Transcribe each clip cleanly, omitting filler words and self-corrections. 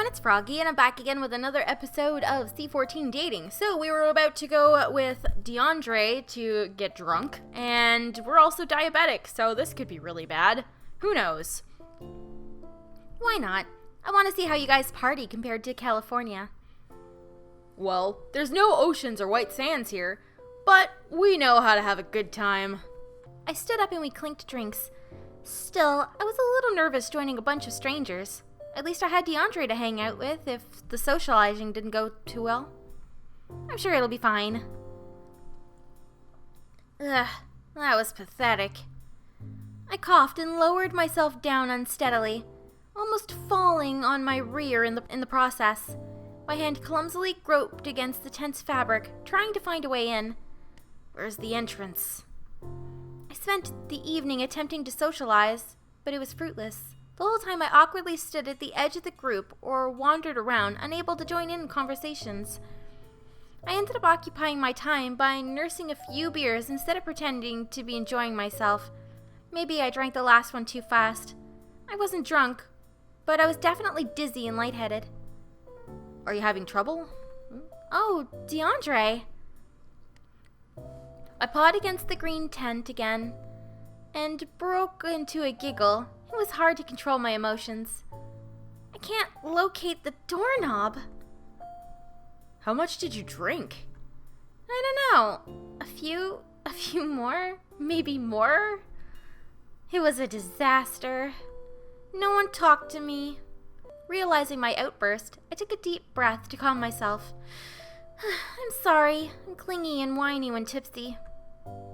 it's Froggy, and I'm back again with another episode of C14 Dating. So, we were about to go with DeAndre to get drunk, and we're also diabetic, so this could be really bad. Who knows? Why not? I want to see how you guys party compared to California. Well, there's no oceans or white sands here, but we know how to have a good time. I stood up and we clinked drinks. Still, I was a little nervous joining a bunch of strangers. At least I had DeAndre to hang out with if the socializing didn't go too well. I'm sure it'll be fine. Ugh, that was pathetic. I coughed and lowered myself down unsteadily, almost falling on my rear in the process. My hand clumsily groped against the tent's fabric, trying to find a way in. Where's the entrance? I spent the evening attempting to socialize, but it was fruitless. The whole time I awkwardly stood at the edge of the group or wandered around, unable to join in conversations. I ended up occupying my time by nursing a few beers instead of pretending to be enjoying myself. Maybe I drank the last one too fast. I wasn't drunk, but I was definitely dizzy and lightheaded. Are you having trouble? Oh, DeAndre. I pawed against the green tent again and broke into a giggle. It was hard to control my emotions. I can't locate the doorknob. How much did you drink? I don't know. A few more? Maybe more? It was a disaster. No one talked to me. Realizing my outburst, I took a deep breath to calm myself. I'm sorry. I'm clingy and whiny when tipsy.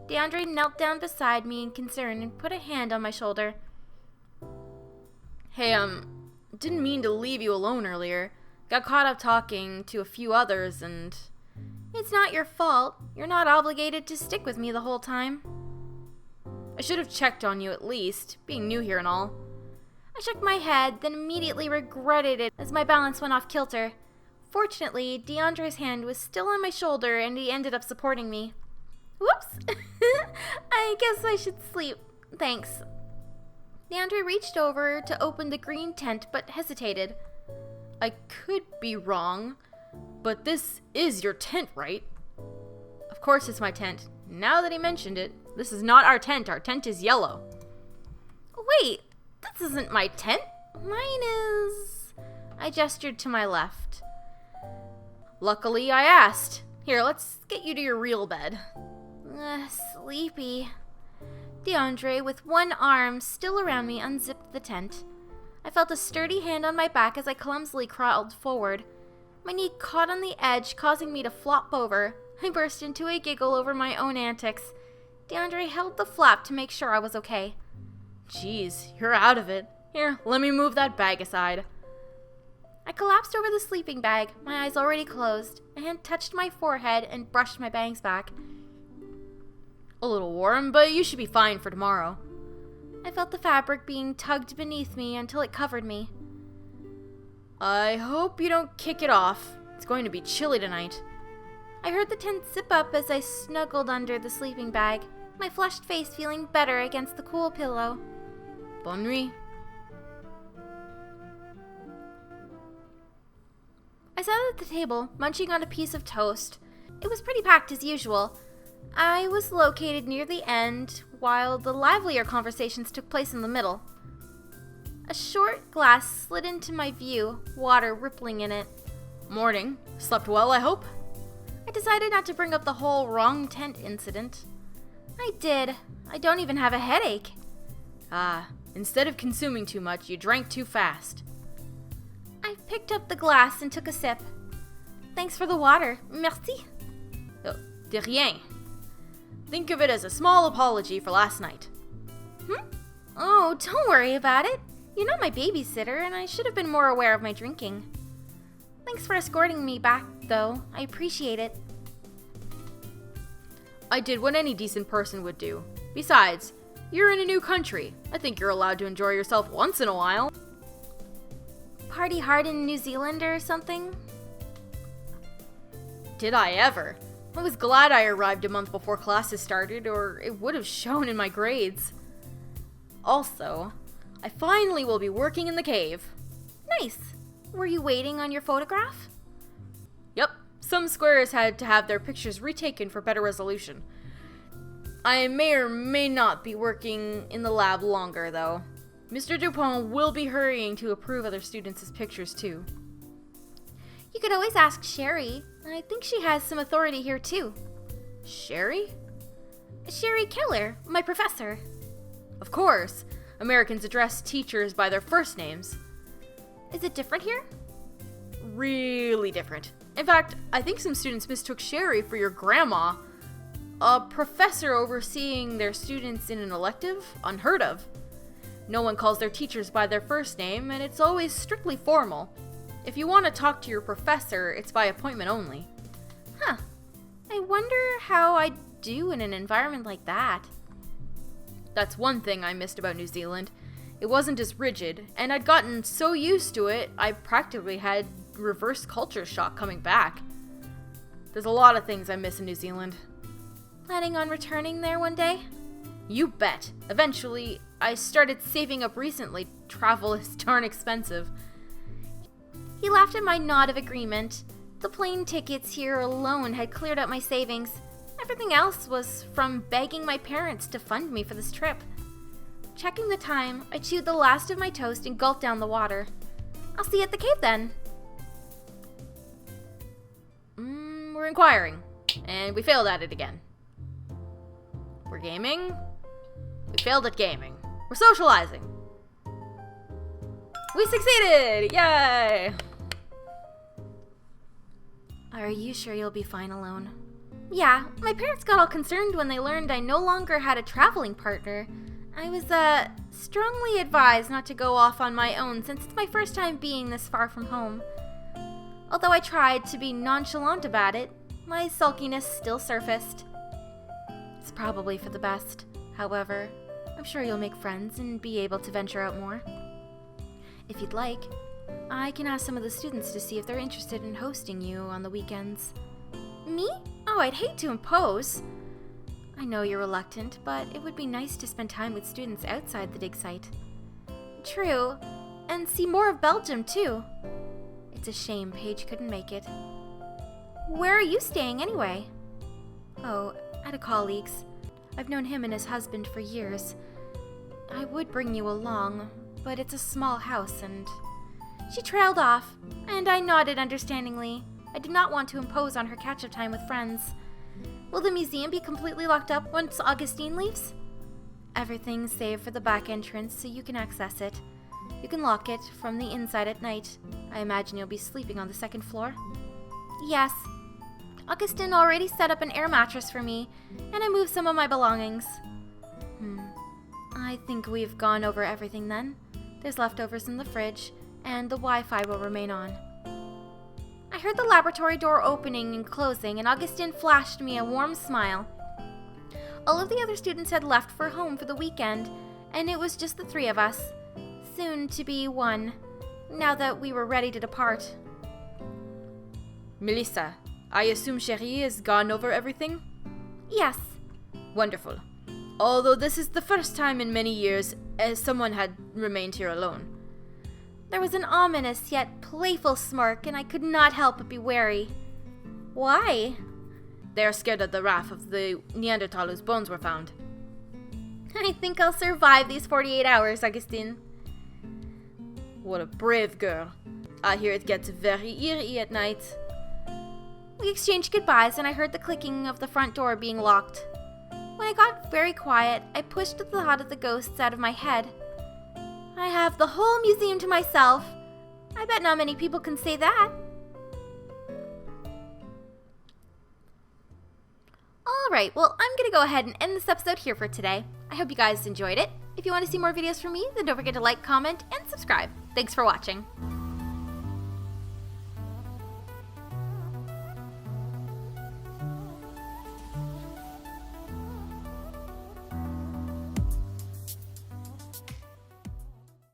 DeAndre knelt down beside me in concern and put a hand on my shoulder. Hey, didn't mean to leave you alone earlier. Got caught up talking to a few others and... It's not your fault. You're not obligated to stick with me the whole time. I should have checked on you at least, being new here and all. I shook my head, then immediately regretted it as my balance went off kilter. Fortunately, DeAndre's hand was still on my shoulder and he ended up supporting me. Whoops! I guess I should sleep. Thanks. DeAndre reached over to open the green tent, but hesitated. I could be wrong, but this is your tent, right? Of course it's my tent. Now that he mentioned it, this is not our tent. Our tent is yellow. Wait, this isn't my tent. Mine is... I gestured to my left. Luckily, I asked. Here, let's get you to your real bed. Sleepy. DeAndre, with one arm still around me, unzipped the tent. I felt a sturdy hand on my back as I clumsily crawled forward. My knee caught on the edge, causing me to flop over. I burst into a giggle over my own antics. DeAndre held the flap to make sure I was okay. Jeez, you're out of it. Here, let me move that bag aside. I collapsed over the sleeping bag, my eyes already closed. A hand touched my forehead and brushed my bangs back. A little warm, but you should be fine for tomorrow. I felt the fabric being tugged beneath me until it covered me. I hope you don't kick it off. It's going to be chilly tonight. I heard the tent zip up as I snuggled under the sleeping bag, my flushed face feeling better against the cool pillow. Bonne nuit. I sat at the table, munching on a piece of toast. It was pretty packed as usual. I was located near the end, while the livelier conversations took place in the middle. A short glass slid into my view, water rippling in it. Morning. Slept well, I hope? I decided not to bring up the whole wrong tent incident. I did. I don't even have a headache. Instead of consuming too much, you drank too fast. I picked up the glass and took a sip. Thanks for the water. Merci. Oh, de rien. Think of it as a small apology for last night. Oh, don't worry about it. You're not my babysitter, and I should have been more aware of my drinking. Thanks for escorting me back, though. I appreciate it. I did what any decent person would do. Besides, you're in a new country. I think you're allowed to enjoy yourself once in a while. Party hard in New Zealand or something? Did I ever? I was glad I arrived a month before classes started, or it would have shown in my grades. Also, I finally will be working in the cave. Nice. Were you waiting on your photograph? Yep, some squares had to have their pictures retaken for better resolution. I may or may not be working in the lab longer, though. Mr. Dupont will be hurrying to approve other students' pictures, too. You could always ask Sherry. I think she has some authority here, too. Sherry? Sherry Keller, my professor. Of course. Americans address teachers by their first names. Is it different here? Really different. In fact, I think some students mistook Sherry for your grandma. A professor overseeing their students in an elective? Unheard of. No one calls their teachers by their first name, and it's always strictly formal. If you want to talk to your professor, it's by appointment only. Huh. I wonder how I'd do in an environment like that. That's one thing I missed about New Zealand. It wasn't as rigid, and I'd gotten so used to it, I practically had reverse culture shock coming back. There's a lot of things I miss in New Zealand. Planning on returning there one day? You bet. Eventually, I started saving up recently. Travel is darn expensive. He laughed at my nod of agreement. The plane tickets here alone had cleared out my savings. Everything else was from begging my parents to fund me for this trip. Checking the time, I chewed the last of my toast and gulped down the water. I'll see you at the cave then. We're inquiring, and we failed at it again. We're gaming. We failed at gaming. We're socializing. We succeeded! Yay! Are you sure you'll be fine alone? Yeah, my parents got all concerned when they learned I no longer had a traveling partner. I was, strongly advised not to go off on my own since it's my first time being this far from home. Although I tried to be nonchalant about it, my sulkiness still surfaced. It's probably for the best. However, I'm sure you'll make friends and be able to venture out more. If you'd like, I can ask some of the students to see if they're interested in hosting you on the weekends. Me? Oh, I'd hate to impose. I know you're reluctant, but it would be nice to spend time with students outside the dig site. True, and see more of Belgium, too. It's a shame Paige couldn't make it. Where are you staying, anyway? Oh, at a colleague's. I've known him and his husband for years. I would bring you along, but it's a small house and... She trailed off, and I nodded understandingly. I did not want to impose on her catch-up time with friends. Will the museum be completely locked up once Augustine leaves? Everything's saved for the back entrance so you can access it. You can lock it from the inside at night. I imagine you'll be sleeping on the second floor. Yes. Augustine already set up an air mattress for me, and I moved some of my belongings. I think we've gone over everything then. There's leftovers in the fridge, and the Wi-Fi will remain on. I heard the laboratory door opening and closing, and Augustine flashed me a warm smile. All of the other students had left for home for the weekend, and it was just the three of us. Soon to be one, now that we were ready to depart. Melissa, I assume Cherie has gone over everything? Yes. Wonderful. Although this is the first time in many years someone had remained here alone. There was an ominous yet playful smirk, and I could not help but be wary. Why? They are scared of the wrath of the Neanderthal whose bones were found. I think I'll survive these 48 hours, Augustine. What a brave girl. I hear it gets very eerie at night. We exchanged goodbyes, and I heard the clicking of the front door being locked. When I got very quiet, I pushed the thought of the ghosts out of my head. I have the whole museum to myself. I bet not many people can say that. Alright, well, I'm going to go ahead and end this episode here for today. I hope you guys enjoyed it. If you want to see more videos from me, then don't forget to like, comment, and subscribe. Thanks for watching.